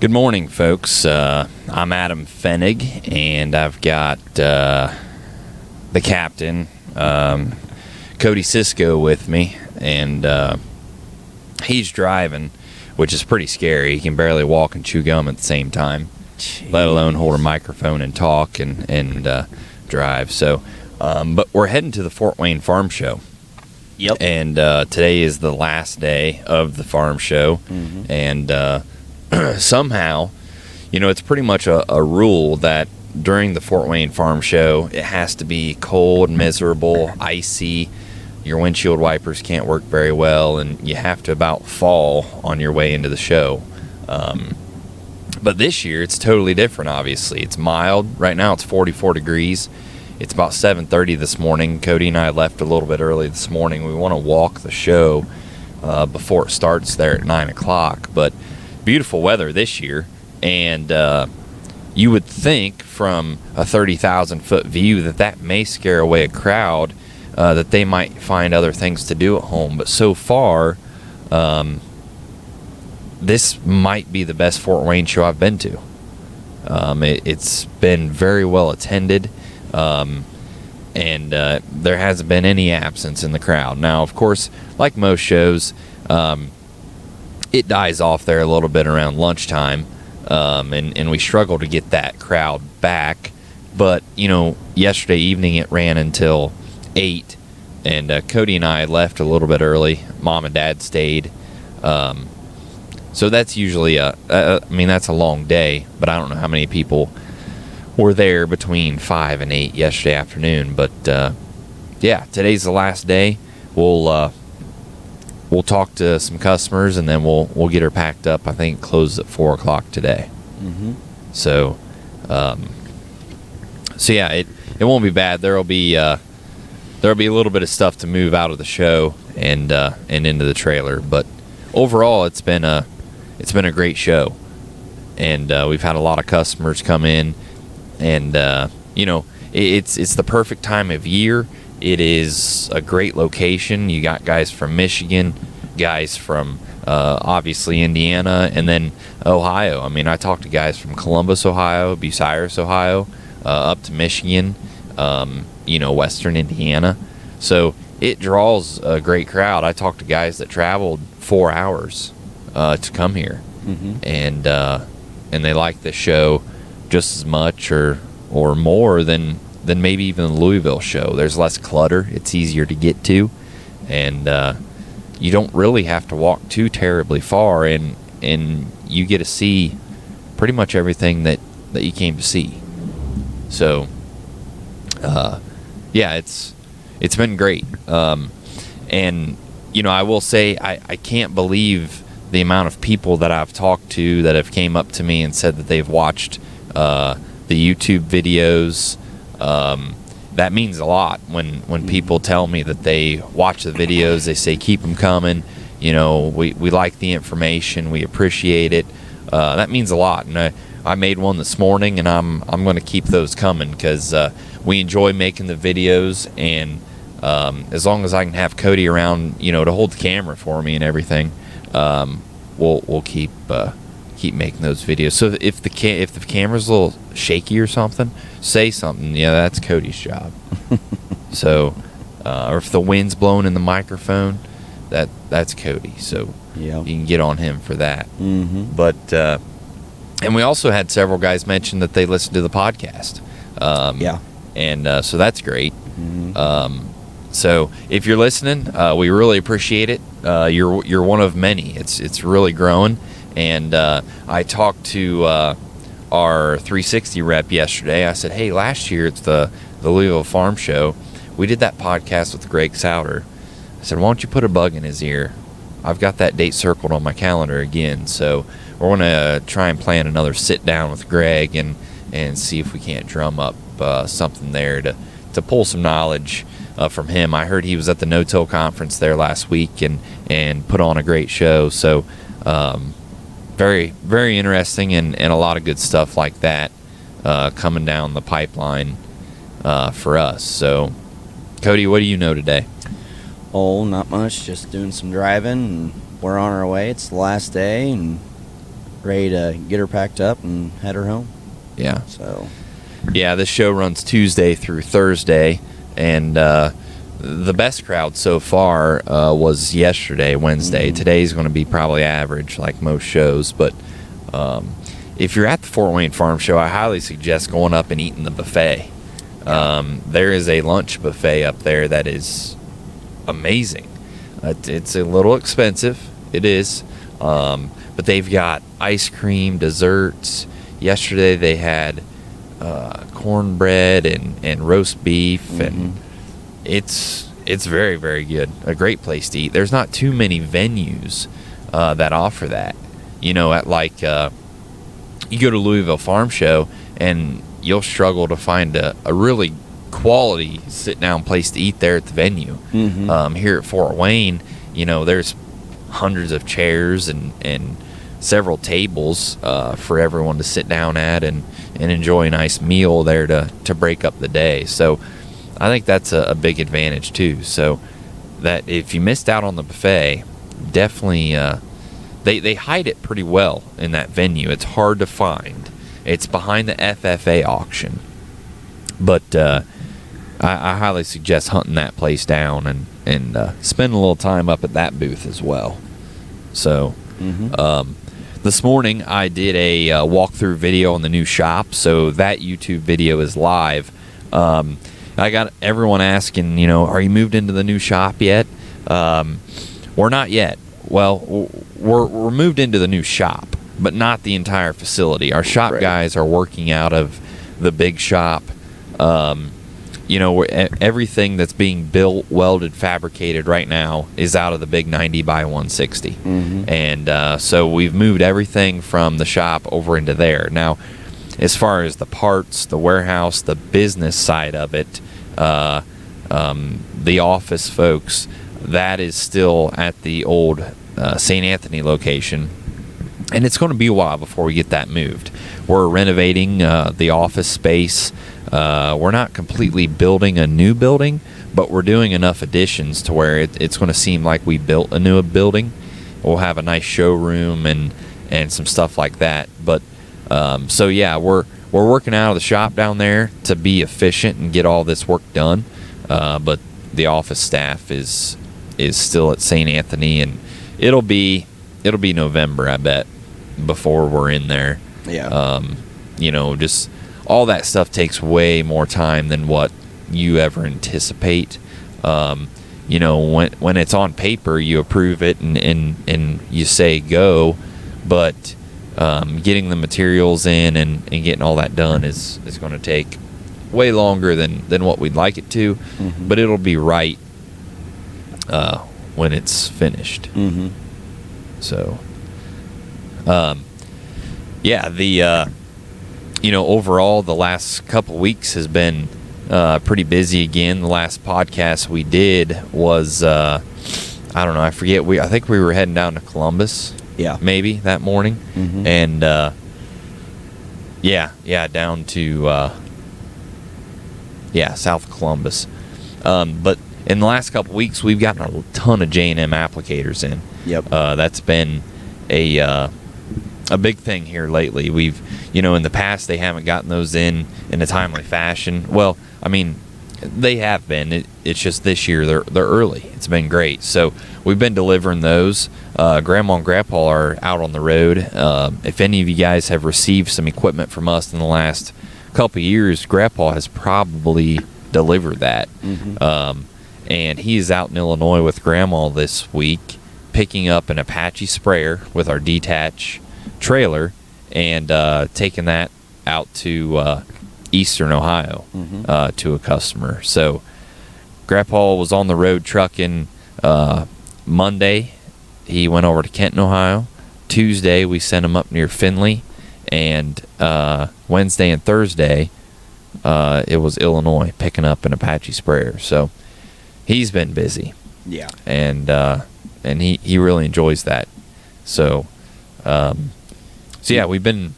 Good morning, folks. I'm Adam Fenig, and I've got the captain, Cody Cisco, with me, and he's driving, which is pretty scary. He can barely walk and chew gum at the same time, let alone hold a microphone and talk and drive. So, but we're heading to the Fort Wayne Farm Show. Yep. And today is the last day of the farm show, and somehow, it's pretty much a rule that during the Fort Wayne Farm Show, it has to be cold, miserable, icy. Your windshield wipers can't work very well, and you have to about fall on your way into the show. But this year, it's totally different, obviously. It's mild. Right now, it's 44 degrees. It's about 7:30 this morning. Cody and I left a little bit early this morning. We want to walk the show before it starts there at 9 o'clock. But beautiful weather this year, and you would think from a 30,000-foot view that may scare away a crowd, that they might find other things to do at home. But so far, this might be the best Fort Wayne show I've been to. It's been very well attended, and there hasn't been any absence in the crowd. Now, of course, like most shows, it dies off there a little bit around lunchtime, and we struggle to get that crowd back. But, yesterday evening it ran until 8, and Cody and I left a little bit early. Mom and Dad stayed. So that's usually that's a long day, but I don't know how many people were there between 5 and 8 yesterday afternoon. But, yeah, today's the last day. We'll talk to some customers, and then we'll get her packed up. I think it closes at 4 o'clock today. So, yeah, it won't be bad. There'll be a little bit of stuff to move out of the show and into the trailer. But overall, it's been a great show, and we've had a lot of customers come in, and it's the perfect time of year. It is a great location. You got guys from Michigan, guys from obviously Indiana, and then Ohio. I mean, I talked to guys from Columbus, Ohio, Bucyrus, Ohio, up to Michigan, Western Indiana. So it draws a great crowd. I talked to guys that traveled 4 hours to come here, and they like the show just as much or more than maybe even the Louisville show. There's less clutter. It's easier to get to, and you don't really have to walk too terribly far, and you get to see pretty much everything that you came to see. So, yeah, it's been great. And, I will say I can't believe the amount of people that I've talked to that have came up to me and said that they've watched the YouTube videos. That means a lot when people tell me that they watch the videos. They say, keep them coming. We like the information. We appreciate it. That means a lot. And I made one this morning, and I'm going to keep those coming because we enjoy making the videos. And as long as I can have Cody around, to hold the camera for me and everything, we'll keep making those videos. So if the camera's a little shaky or something, say something. Yeah, that's Cody's job. So, or if the wind's blowing in the microphone, that's Cody. So you can get on him for that. But and we also had several guys mention that they listened to the podcast. And so that's great. So if you're listening, we really appreciate it. You're one of many. It's really growing. And I talked to our 360 rep yesterday. I said, hey, last year at the Louisville Farm Show, we did that podcast with Greg Souter. I said, why don't you put a bug in his ear? I've got that date circled on my calendar again. So we're going to try and plan another sit down with Greg and see if we can't drum up something there to pull some knowledge from him. I heard he was at the No-Till conference there last week and put on a great show. So very, very interesting and a lot of good stuff like that coming down the pipeline for us. So, Cody, what do you know today? Oh, not much. Just doing some driving, and we're on our way. It's the last day, and ready to get her packed up and head her home. Yeah. So. Yeah, this show runs Tuesday through Thursday, and the best crowd so far was yesterday, Wednesday. Mm-hmm. Today's going to be probably average, like most shows. But if you're at the Fort Wayne Farm Show, I highly suggest going up and eating the buffet. There is a lunch buffet up there that is amazing. It's a little expensive. It is. But they've got ice cream, desserts. Yesterday they had cornbread and roast beef, and it's very, very good. A great place to eat. There's not too many venues that offer that. You know, at like you go to Louisville Farm Show and you'll struggle to find a really quality sit-down place to eat there at the venue. Here at Fort Wayne, you know, there's hundreds of chairs and several tables for everyone to sit down at and enjoy a nice meal there to break up the day. So I think that's a big advantage too. So that if you missed out on the buffet, definitely they hide it pretty well in that venue. It's hard to find. It's behind the FFA auction, but I highly suggest hunting that place down and spend a little time up at that booth as well. So this morning I did a walkthrough video on the new shop, so that YouTube video is live. I got everyone asking, you know, are you moved into the new shop yet? We're not yet. Well, we're moved into the new shop, but not the entire facility. Our shop guys are working out of the big shop. You know, everything that's being built, welded, fabricated right now is out of the big 90 by 160. And so we've moved everything from the shop over into there. Now, as far as the parts, the warehouse, the business side of it, the office folks, that is still at the old St. Anthony location. And it's going to be a while before we get that moved. We're renovating the office space. We're not completely building a new building, but we're doing enough additions to where it's going to seem like we built a new building. We'll have a nice showroom and some stuff like that. But so yeah, we're working out of the shop down there to be efficient and get all this work done. But the office staff is still at St. Anthony, and it'll be November, I bet, before we're in there. Yeah. You know, just all that stuff takes way more time than what you ever anticipate. You know, when it's on paper, you approve it and you say go, but getting the materials in and getting all that done is going to take way longer than what we'd like it to, but it'll be right when it's finished. So, yeah, the you know, overall, the last couple weeks has been pretty busy again. The last podcast we did was I don't know, I forget. I think we were heading down to Columbus. Yeah, maybe that morning, and yeah, down to South Columbus. But in the last couple weeks, we've gotten a ton of J&M applicators in. Yep. That's been a big thing here lately. We've, you know, in the past they haven't gotten those in a timely fashion. Well, I mean, they have been. It's just this year they're early. It's been great. So we've been delivering those. Grandma and Grandpa are out on the road. If any of you guys have received some equipment from us in the last couple of years, Grandpa has probably delivered that. And he is out in Illinois with Grandma this week, picking up an Apache sprayer with our detach trailer and taking that out to Eastern Ohio to a customer. So Grandpa was on the road trucking Monday. He went over to Kenton, Ohio. Tuesday we sent him up near Findlay, and Wednesday and Thursday it was Illinois, picking up an Apache sprayer. So he's been busy. Yeah. And he really enjoys that. So yeah, we've been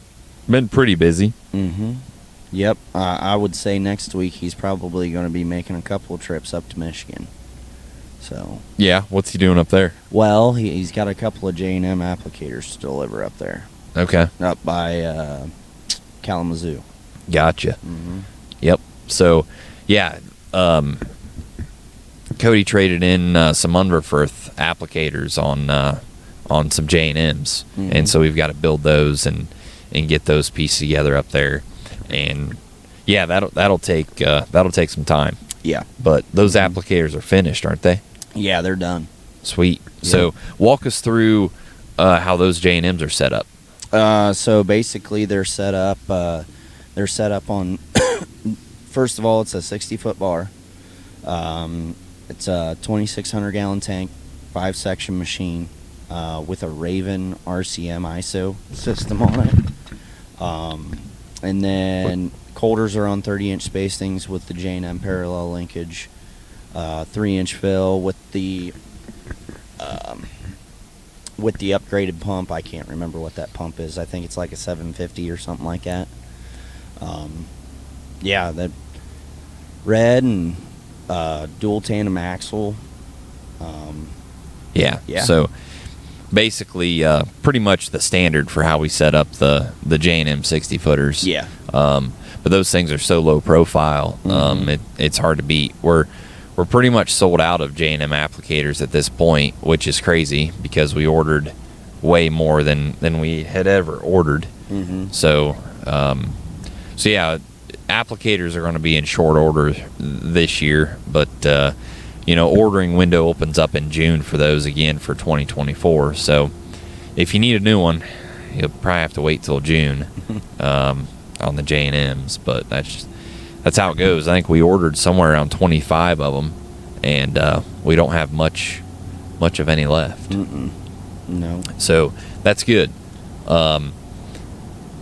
pretty busy. Yep. I would say next week he's probably going to be making a couple of trips up to Michigan. So. Yeah. What's he doing up there? Well, he's got a couple of J&M applicators to deliver up there. Okay. up by Kalamazoo. Gotcha. Mm-hmm. Yep. So, yeah, Cody traded in some Underfirth applicators on some J&Ms, Mm-hmm. and so we've got to build those and get those pieces together up there, and yeah, that'll take some time. Yeah. But those applicators are finished, aren't they? Yeah, they're done. Sweet. Yeah. So walk us through how those J&Ms are set up. So basically, they're set up. They're set up on. First of all, it's a 60-foot bar. It's a 2,600 gallon tank, 5-section machine, with a Raven RCM ISO system on it. And then colders are on 30-inch spacings with the J&M parallel linkage. 3-inch fill with the upgraded pump. I can't remember what that pump is. I think it's like a 750 or something like that. Yeah, that red and dual tandem axle. Yeah. So basically, pretty much the standard for how we set up the J&M 60-footers. Yeah. But those things are so low profile, it's hard to beat. We're pretty much sold out of J&M applicators at this point, which is crazy because we ordered way more than we had ever ordered. Mm-hmm. So yeah, applicators are going to be in short order this year, but ordering window opens up in June for those again for 2024. So if you need a new one, you'll probably have to wait till June on the J&Ms, but that's how it goes. I think we ordered somewhere around 25 of them, and we don't have much of any left. Mm-mm. No. So that's good.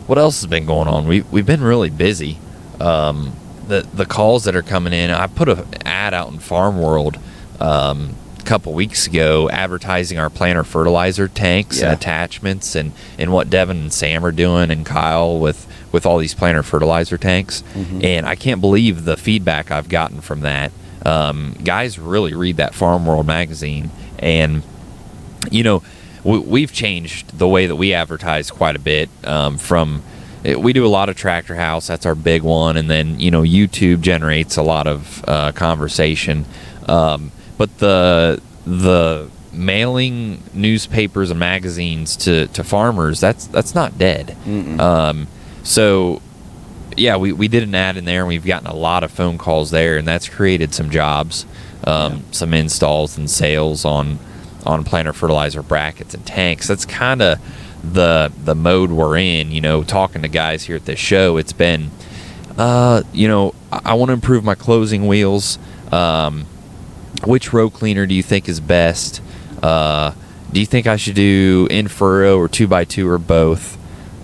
What else has been going on? We've been really busy. The calls that are coming in. I put an ad out in Farm World a couple weeks ago advertising our planter fertilizer tanks and attachments and what Devin and Sam are doing and Kyle with all these planter fertilizer tanks. Mm-hmm. And I can't believe the feedback I've gotten from that. Guys really read that Farm World magazine, and we've changed the way that we advertise quite a bit. We do a lot of Tractor House, that's our big one, and then YouTube generates a lot of conversation. But the mailing newspapers and magazines to farmers, that's not dead. So yeah, we did an ad in there, and we've gotten a lot of phone calls there, and that's created some jobs, some installs and sales on planter fertilizer brackets and tanks. That's kind of the mode we're in. Talking to guys here at this show, it's been I want to improve my closing wheels. Which row cleaner do you think is best? Do you think I should do in furrow or 2x2 or both?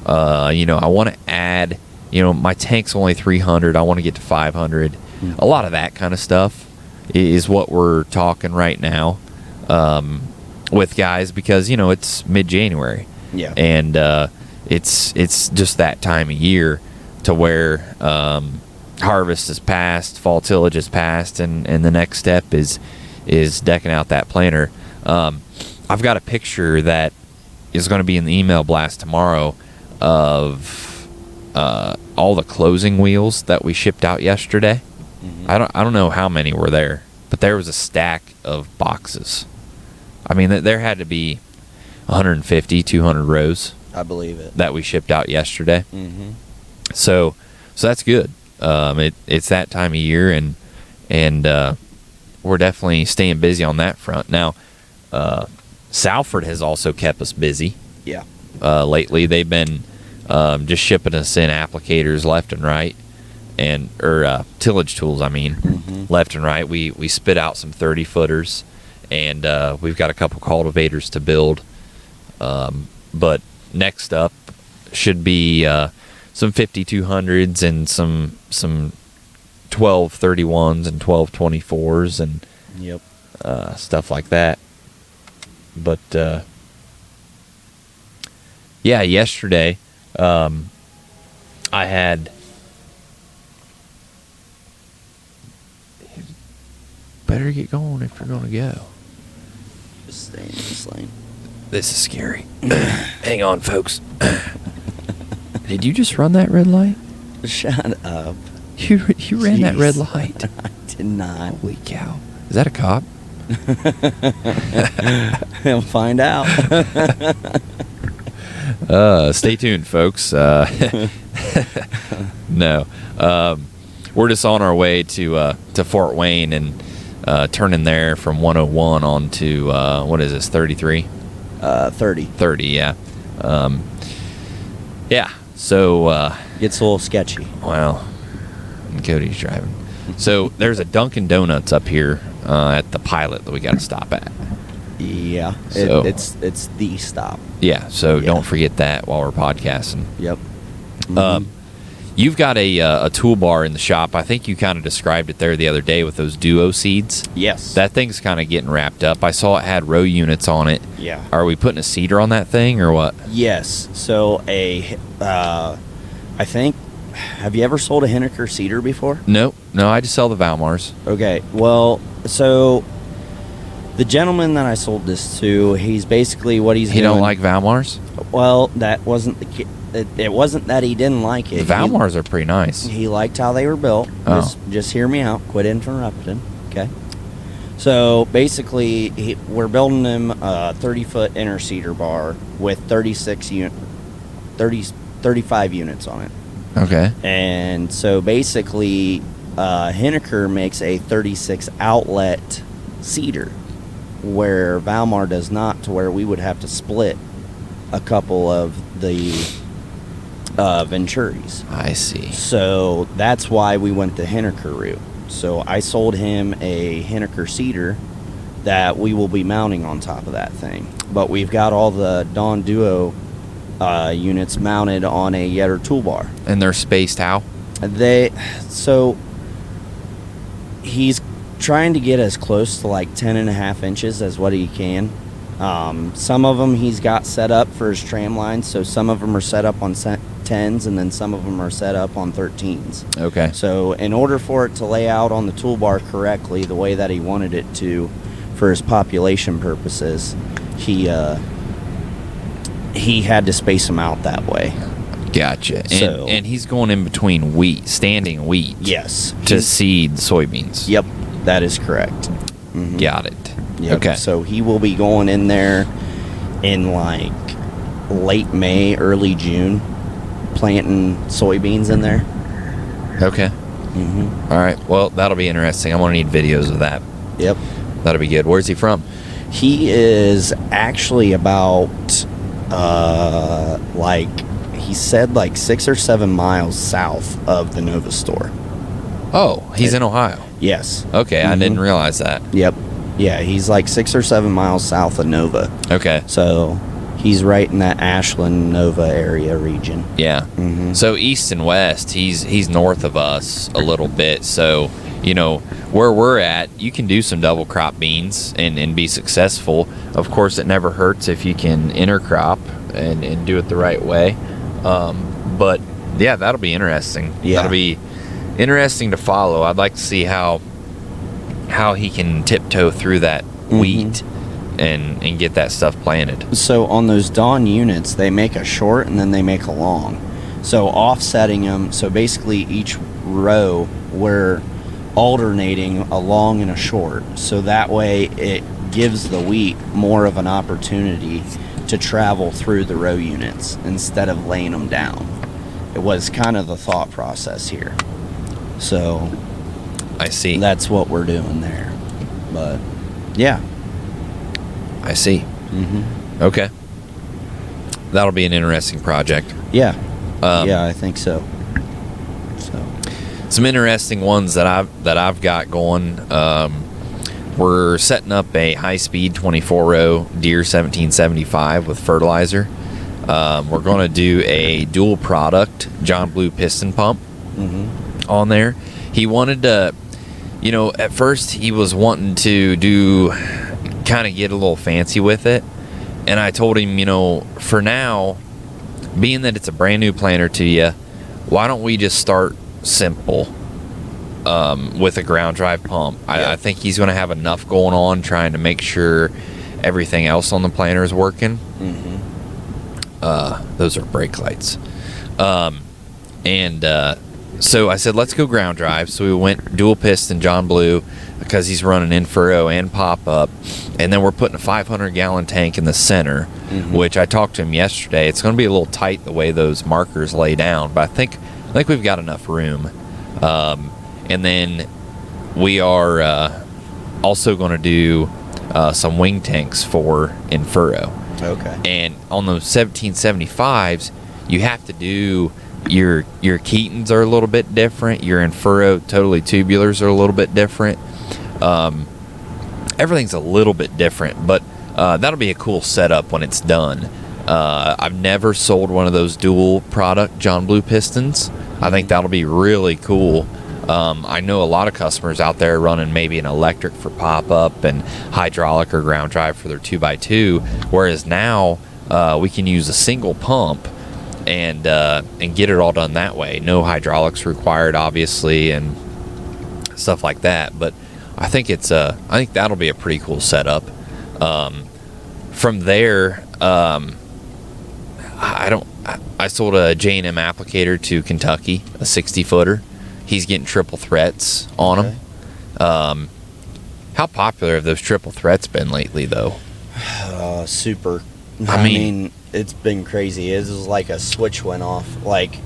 I want to add, my tank's only 300. I want to get to 500. A lot of that kind of stuff is what we're talking right now with guys, because it's mid-January. Yeah. And it's just that time of year to where harvest is past, fall tillage is past, and the next step is decking out that planter. I've got a picture that is going to be in the email blast tomorrow of all the closing wheels that we shipped out yesterday. Mm-hmm. I don't know how many were there, but there was a stack of boxes. I mean, there had to be 150, 200 rows. I believe it. That we shipped out yesterday. Mm-hmm. So that's good. It's that time of year, and we're definitely staying busy on that front. Now, Salford has also kept us busy. Yeah. Lately, they've been just shipping us in applicators left and right, or tillage tools. Left and right. We spit out some 30-footers, and we've got a couple cultivators to build. But next up should be some 5200s and some 1231s and 1224s and stuff like that. But yeah, yesterday I had better get going if you're gonna go. Just stay in this lane. This is scary. Hang on, folks. Did you just run that red light? Shut up. You ran that red Jeez. light. I did not. Holy cow! Is that a cop? He'll find out. Stay tuned, folks. No, we're just on our way to Fort Wayne and turning there from 101 on to what is this, 33? 30. 30, yeah. Yeah. So Gets a little sketchy. well, Cody's driving. So there's a Dunkin' Donuts up here at the Pilot that we got to stop at. Yeah. So- It's the stop. Yeah. So Yeah. don't forget that while we're podcasting. Yep. You've got a toolbar in the shop. I think you kind of described it there the other day with those duo seeds. Yes. That thing's kind of getting wrapped up. I saw it had row units on it. Yeah. Are we putting a seeder on that thing or what? Yes. So I think, have you ever sold a Henniker cedar before? No, I just sell the Valmars. Okay. Well, so the gentleman that I sold this to, he's basically what he's He doing. don't like Valmars? Well, that wasn't the it wasn't that he didn't like it. The Valmars are pretty nice. He liked how they were built. Oh. Just hear me out. Quit interrupting. Okay. So basically, we're building him a 30-foot inner cedar bar with 35 units on it. Okay. And so basically, Henniker makes a 36 outlet cedar, where Valmar does not, to where we would have to split a couple of the Venturis. I see. So that's why we went the Henniker route. So I sold him a Henniker cedar that we will be mounting on top of that thing. But we've got all the Dawn Duo units mounted on a Yetter toolbar. And they're spaced how? So he's trying to get as close to like 10.5 inches as what he can. Some of them he's got set up for his tram lines, so some of them are set up on 10s and then some of them are set up on 13s. Okay. So in order for it to lay out on the toolbar correctly the way that he wanted it to for his population purposes, he had to space them out that way. Gotcha. So- And he's going in between standing wheat. Yes. To seed soybeans. Yep, that is correct. Mhm. Got it. Yep. Okay. So he will be going in there in like late May, early June, planting soybeans in there. Okay. Mm-hmm. All right. Well, that'll be interesting. I'm going to need videos of that. Yep. That'll be good. Where's he from? He is actually about like he said like 6 or 7 miles south of the Nova store. Oh, he's in Ohio. Yes. Okay, I Mhm. didn't realize that. Yep. Yeah, he's like 6 or 7 miles south of Nova. Okay. So he's right in that Ashland, Nova area region. Yeah. Mm-hmm. So east and west, he's north of us a little bit. So, you know, where we're at, you can do some double crop beans and be successful. Of course, it never hurts if you can intercrop and do it the right way. But yeah, that'll be interesting. Yeah. That'll be interesting to follow. I'd like to see how he can tiptoe through that wheat and get that stuff planted. So on those Dawn units, they make a short and then they make a long. So offsetting them, so basically each row we're alternating a long and a short. So that way it gives the wheat more of an opportunity to travel through the row units instead of laying them down. It was kind of the thought process here. So I see. that's what we're doing there. But yeah. I see. Mm-hmm. Okay. That'll be an interesting project. Yeah. Um, yeah, I think so. So Some interesting ones that I've got going. We're setting up a high-speed 24-row Deere 1775 with fertilizer. We're going to do a dual product John Blue piston pump on there. He wanted to, you know, at first he was wanting to kind of get a little fancy with it. And I told him, you know, for now, being that it's a brand new planter to you, why don't we just start simple with a ground drive pump? I think he's going to have enough going on trying to make sure everything else on the planter is working. Those are brake lights. So I said, let's go ground drive. So we went dual piston John Blue because he's running in furrow and pop up. And then we're putting a 500-gallon tank in the center, which I talked to him yesterday. It's going to be a little tight the way those markers lay down, but I think we've got enough room. And then we are also going to do some wing tanks for in furrow. Okay. And on those 1775s, you have to do your Keatons are a little bit different. Your in furrow totally tubulars are a little bit different. Everything's a little bit different, but that'll be a cool setup when it's done. I've never sold one of those dual product John Blue pistons. I think that'll be really cool. I know a lot of customers out there running maybe an electric for pop-up and hydraulic or ground drive for their 2x2, whereas now we can use a single pump and get it all done that way. No hydraulics required, obviously, and stuff like that. But I think I think that'll be a pretty cool setup. From there, I sold a J&M applicator to Kentucky, a 60-footer. He's getting triple threats on them. How popular have those triple threats been lately, though? Super. I mean, it's been crazy. It was like a switch went off, like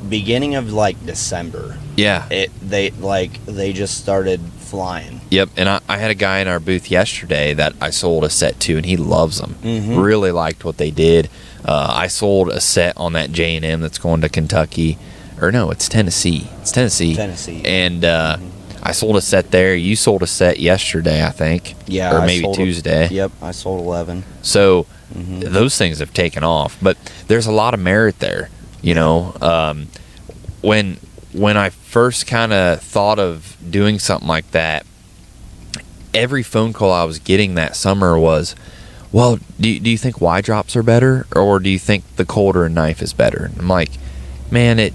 beginning of like December. Yeah. They just started flying. Yep. And I had a guy in our booth yesterday that I sold a set to, and he loves them. Really liked what they did. I sold a set on that J&M that's going to Kentucky. Or no, it's Tennessee. It's Tennessee. And I sold a set there. You sold a set yesterday, I think. Yeah. Or maybe Tuesday. Yep, I sold 11. So those things have taken off. But there's a lot of merit there. You know, when I first kind of thought of doing something like that, every phone call I was getting that summer was, well, do you think Y drops are better? Or do you think the colder knife is better? And I'm like, man, it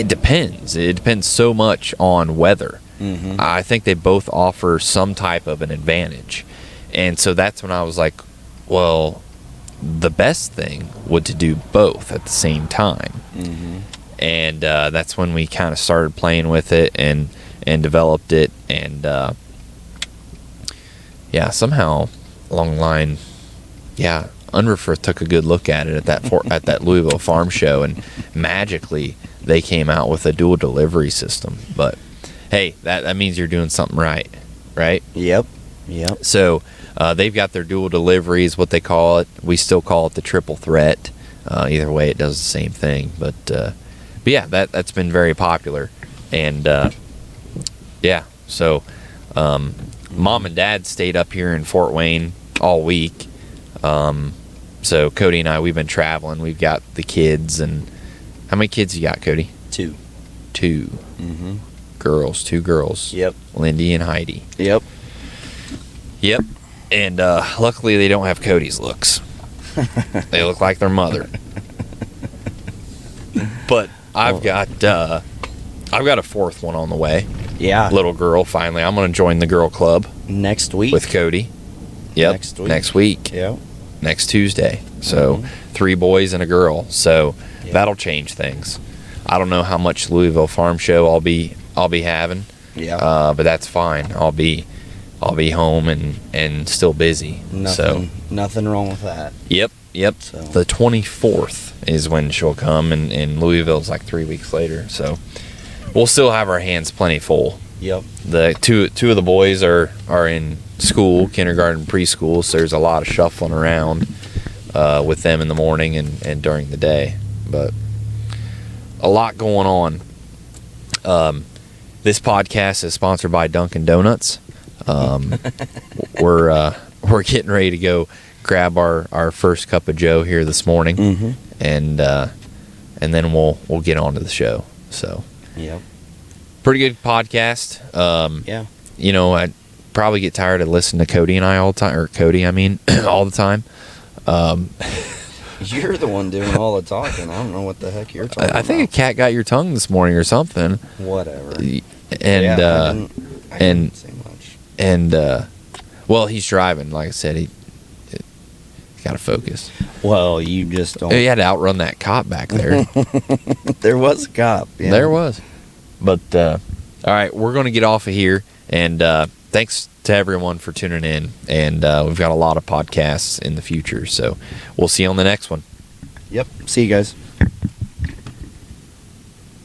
depends. It depends so much on weather. I think they both offer some type of an advantage. And so that's when I was like, well, the best thing would to do both at the same time. And that's when we kind of started playing with it and developed it. And yeah, somehow along the line, Unrufer took a good look at it at that Louisville Farm Show, and magically they came out with a dual delivery system. But hey, that means you're doing something right? Yep. So they've got their dual deliveries, what they call it. We still call it the triple threat. Either way, it does the same thing. But yeah, that's been very popular. And so Mom and Dad stayed up here in Fort Wayne all week. So Cody and I, we've been traveling. We've got the kids. And how many kids you got, Cody? 2. 2. Girls, 2 girls. Yep. Lindy and Heidi. Yep. And luckily they don't have Cody's looks. They look like their mother. But I've got a 4th one on the way. Yeah. Little girl, finally. I'm going to join the girl club. Next week. With Cody. Yep. Next week. Yep. Next Tuesday. So 3 boys and a girl. So that'll change things. I don't know how much Louisville Farm Show I'll be having. Yeah. But that's fine. I'll be home and still busy. Nothing wrong with that. Yep. So. The 24th is when she'll come, and Louisville's like 3 weeks later. So we'll still have our hands plenty full. Yep. The two of the boys are in school, kindergarten, preschool, so there's a lot of shuffling around with them in the morning and during the day. But a lot going on. This podcast is sponsored by Dunkin' Donuts. We're getting ready to go grab our first cup of Joe here this morning, and then we'll get on to the show. So pretty good podcast. You know, I'd probably get tired of listening to Cody and I all the time, or Cody, I mean, all the time. You're the one doing all the talking. I don't know what the heck you're talking about. I think a cat got your tongue this morning or something. Whatever. And I didn't say much. And well, he's driving. Like I said, Got to focus. Well, you just don't. You had to outrun that cop back there. There was a cop. Yeah. There was. But, all right, we're going to get off of here. And thanks to everyone for tuning in. And we've got a lot of podcasts in the future. So we'll see you on the next one. Yep. See you guys.